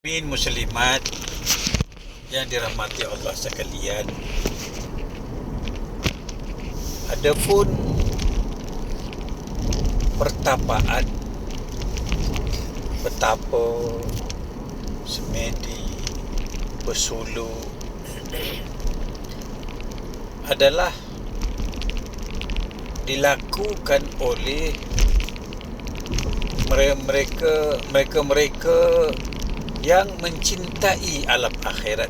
Muslimat yang dirahmati Allah sekalian, adapun pertapaan betapa semedi bersuluk adalah dilakukan oleh mereka yang mencintai alam akhirat,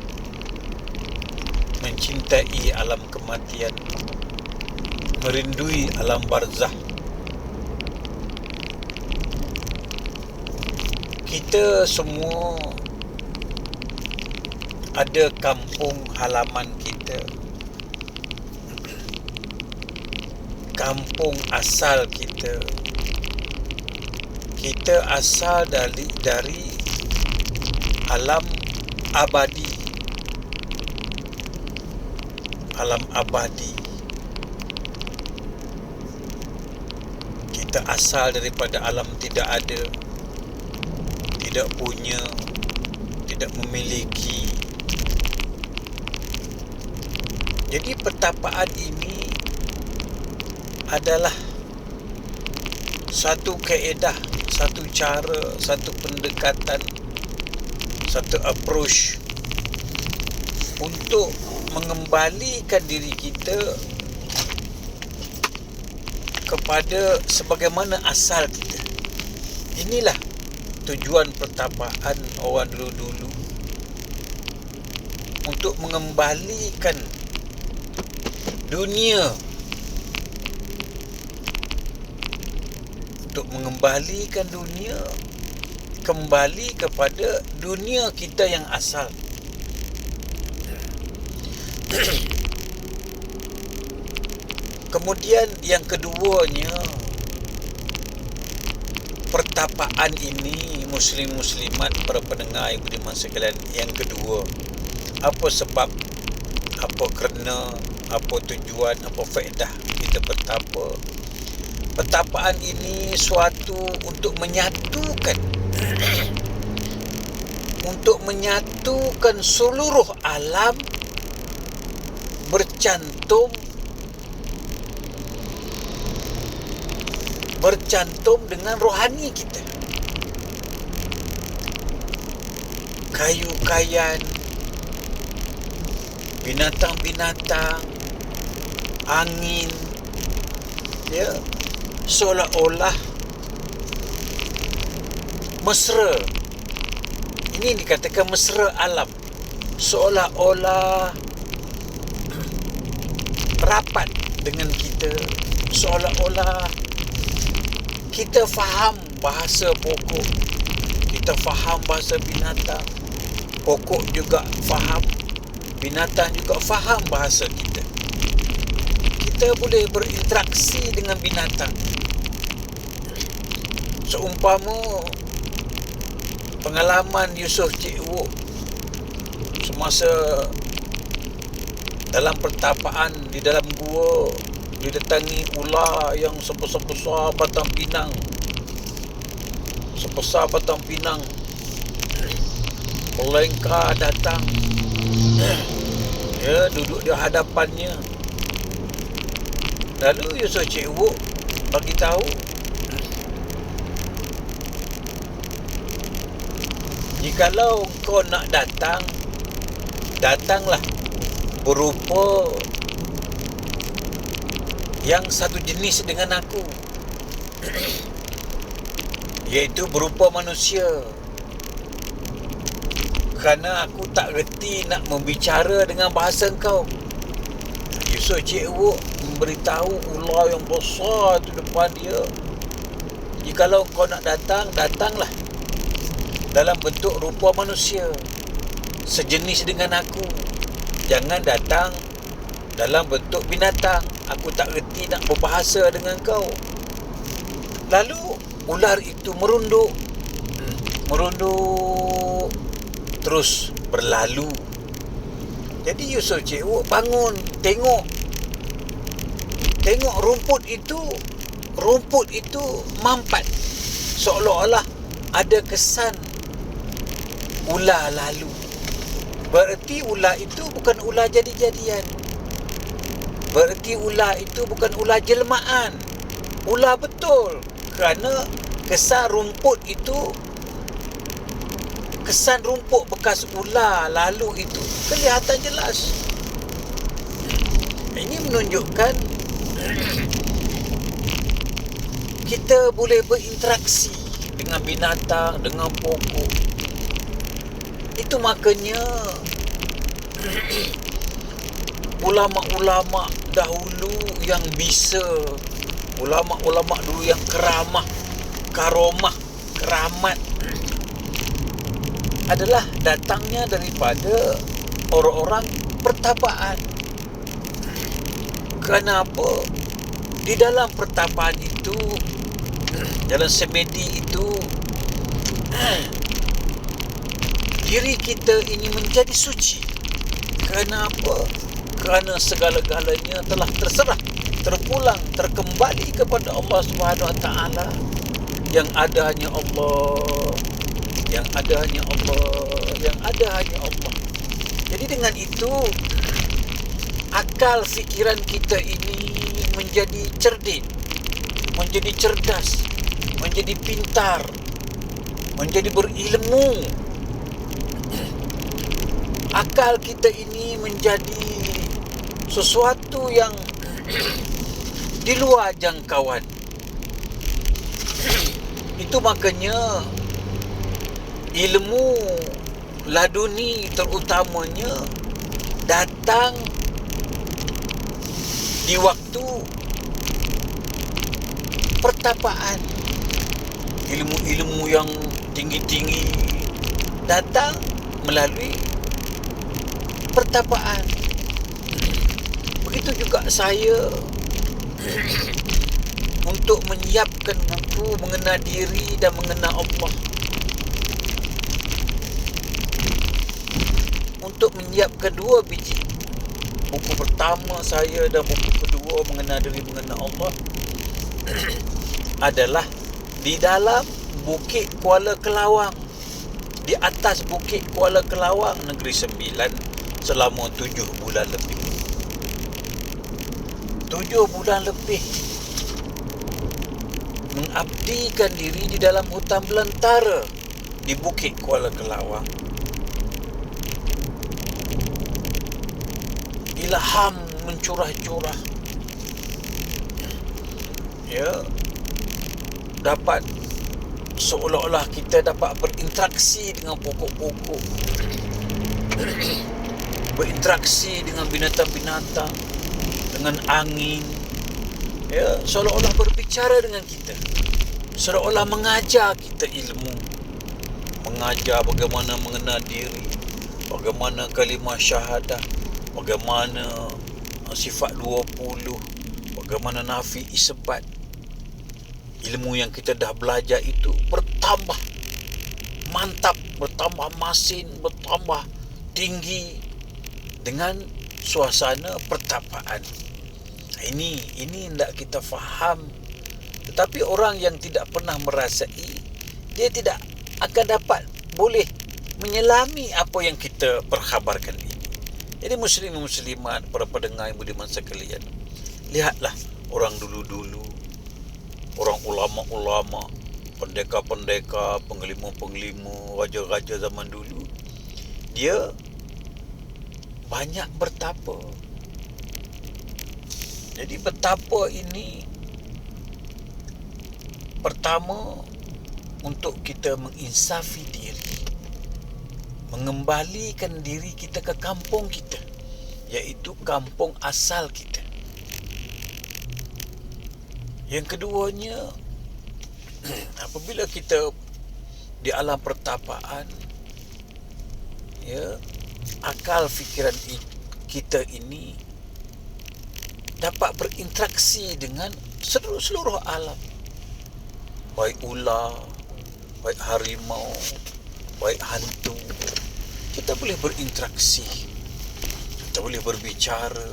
mencintai alam kematian, merindui alam barzah. Kita semua ada kampung halaman kita, kampung asal kita. Kita asal dari alam abadi. Alam abadi. Kita asal daripada alam tidak ada, tidak punya, tidak memiliki. Jadi pertapaan ini adalah satu kaedah, satu cara, satu pendekatan, satu approach untuk mengembalikan diri kita kepada sebagaimana asal kita. Inilah tujuan pertapaan orang dulu-dulu, untuk mengembalikan dunia, kembali kepada dunia kita yang asal. Kemudian yang keduanya, pertapaan ini muslim-muslimat, para pendengar yang budiman sekalian, yang kedua, apa sebab, apa kerana, apa tujuan, apa faedah kita bertapa. Pertapaan ini suatu untuk menyatukan seluruh alam bercantum dengan rohani kita. Kayu-kayan, binatang-binatang, angin, ya, seolah-olah mesra. Ini dikatakan mesra alam, seolah-olah rapat dengan kita, seolah-olah kita faham bahasa pokok, kita faham bahasa binatang, pokok juga faham, binatang juga faham bahasa kita. Kita boleh berinteraksi dengan binatang. Seumpama pengalaman Yusof Cik Wok semasa dalam pertapaan di dalam gua, didatangi ular yang sebesar-besar batang pinang. Sebesar batang pinang. Melengkar datang. Ya, duduk di hadapannya. Lalu Yusof Cik Wok bagi tahu, jikalau kau nak datang, datanglah berupa yang satu jenis dengan aku, iaitu berupa manusia. Kerana aku tak reti nak membicara dengan bahasa kau. Yusof Cik Wok memberitahu ular yang besar tu depan dia, jikalau kau nak datang, datanglah dalam bentuk rupa manusia, sejenis dengan aku. Jangan datang dalam bentuk binatang. Aku tak reti nak berbahasa dengan kau. Lalu ular itu merunduk, terus berlalu. Jadi Yusof Cik Wok bangun, tengok rumput itu, mampat, seolah-olah ada kesan ular lalu. Bererti ular itu bukan ular jadi-jadian. Bererti ular itu bukan ular jelmaan. Ular betul. Kerana kesan rumput bekas ular lalu itu kelihatan jelas. Ini menunjukkan kita boleh berinteraksi dengan binatang, dengan pokok. Itu makanya ulama-ulama dahulu yang bisa, ulama-ulama dulu yang keramat adalah datangnya daripada orang-orang pertapaan. Kenapa? Di dalam pertapaan itu, dalam semedi itu, diri kita ini menjadi suci. Kenapa? Kerana segala-galanya telah terserah, terpulang, terkembali kepada Allah Subhanahu Wa Taala. Yang ada hanya Allah, yang ada hanya Allah, yang ada hanya Allah. Jadi dengan itu, akal fikiran kita ini menjadi cerdik, menjadi cerdas, menjadi pintar, menjadi berilmu. Akal kita ini menjadi sesuatu yang di luar jangkauan. Itu makanya ilmu laduni terutamanya datang di waktu pertapaan. Ilmu-ilmu yang tinggi-tinggi datang melalui pertapaan. Begitu juga saya untuk menyiapkan buku mengenal diri dan mengenal Allah. Untuk menyiapkan 2 biji. Buku pertama saya dan buku kedua mengenal diri, mengenal Allah adalah di dalam Bukit Kuala Kelawang. Di atas Bukit Kuala Kelawang, Negeri Sembilan, selama 7 bulan lebih. 7 bulan lebih mengabdikan diri di dalam hutan belantara di Bukit Kuala Kelawang. Ilham mencurah-curah. Ya, dapat seolah-olah kita dapat berinteraksi dengan pokok-pokok, berinteraksi dengan binatang-binatang, dengan angin. Ya, seolah-olah berbicara dengan kita, seolah-olah mengajar kita ilmu, mengajar bagaimana mengenal diri, bagaimana kalimah syahadah, bagaimana sifat 20, bagaimana nafi isbat. Ilmu yang kita dah belajar itu bertambah mantap, bertambah masin, bertambah tinggi dengan suasana pertapaan. Ini hendak kita faham. Tetapi orang yang tidak pernah merasai, dia tidak akan dapat boleh menyelami apa yang kita perkhabarkan ini. Jadi muslim-muslimat, para pendengar yang budiman sekalian, lihatlah orang dulu-dulu, orang ulama-ulama, pendekar-pendekar, pengelima-pengelima, raja-raja zaman dulu, dia banyak bertapa. Jadi bertapa ini pertama untuk kita menginsafi diri, mengembalikan diri kita ke kampung kita, iaitu kampung asal kita. Yang keduanya, apabila kita di alam pertapaan, ya, akal fikiran kita ini dapat berinteraksi dengan seluruh alam, baik ular, baik harimau, baik hantu. Kita boleh berinteraksi, kita boleh berbicara.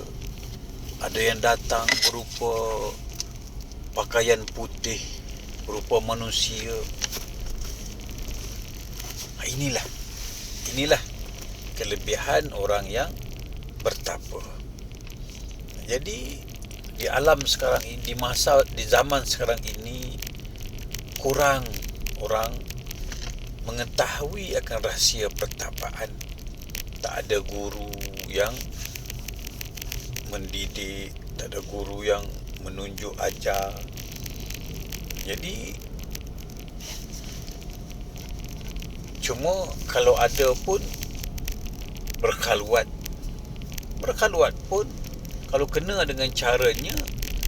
Ada yang datang berupa pakaian putih, berupa manusia. Inilah Inilah kelebihan orang yang bertapa. Jadi di alam sekarang ini, di zaman sekarang ini, kurang orang mengetahui akan rahsia pertapaan. Tak ada guru yang mendidik, tak ada guru yang menunjuk ajar. Jadi cuma kalau ada pun berkhalwat pun kalau kena dengan caranya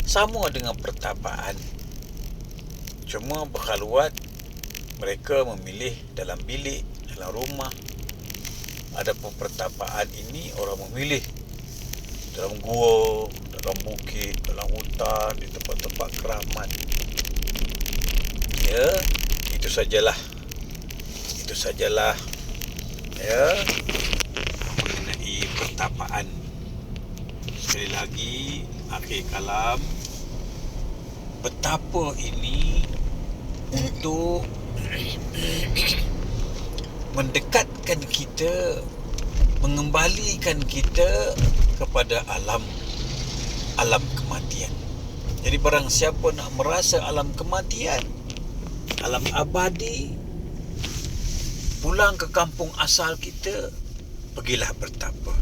sama dengan pertapaan. Cuma berkhalwat mereka memilih dalam bilik, dalam rumah. Adapun pertapaan ini orang memilih dalam gua, dalam bukit, dalam hutan, di tempat-tempat keramat. Ya, itu sajalah ya mengenai pertapaan. Sekali lagi, akhir kalam, betapa ini untuk mendekatkan kita, mengembalikan kita kepada alam kematian. Jadi barang siapa nak merasa alam kematian, alam abadi, pulang ke kampung asal kita, pergilah bertapa.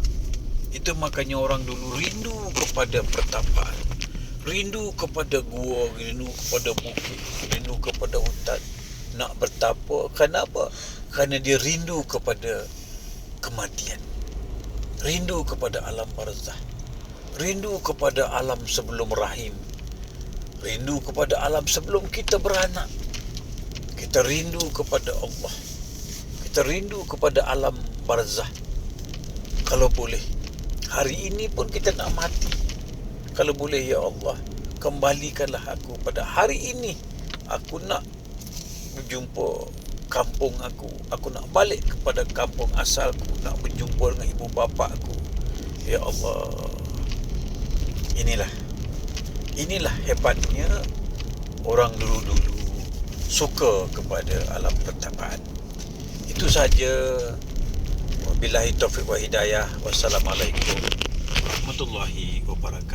Itu makanya orang dulu rindu kepada pertapaan, rindu kepada gua, rindu kepada bukit, rindu kepada hutan, nak bertapa. Kenapa? Kerana dia rindu kepada kematian, rindu kepada alam barzah, rindu kepada alam sebelum rahim, rindu kepada alam sebelum kita beranak. Kita rindu kepada Allah, kita rindu kepada alam barzah. Kalau boleh, hari ini pun kita nak mati. Kalau boleh, ya Allah, kembalikanlah aku pada hari ini. Aku nak berjumpa kampung aku. Aku nak balik kepada kampung asalku, nak berjumpa dengan ibu bapa aku. Ya Allah, inilah hebatnya orang dulu-dulu suka kepada alam pertapaan. Itu saja. Wabillahi taufiq wa hidayah. Wassalamualaikum warahmatullahi wabarakatuh.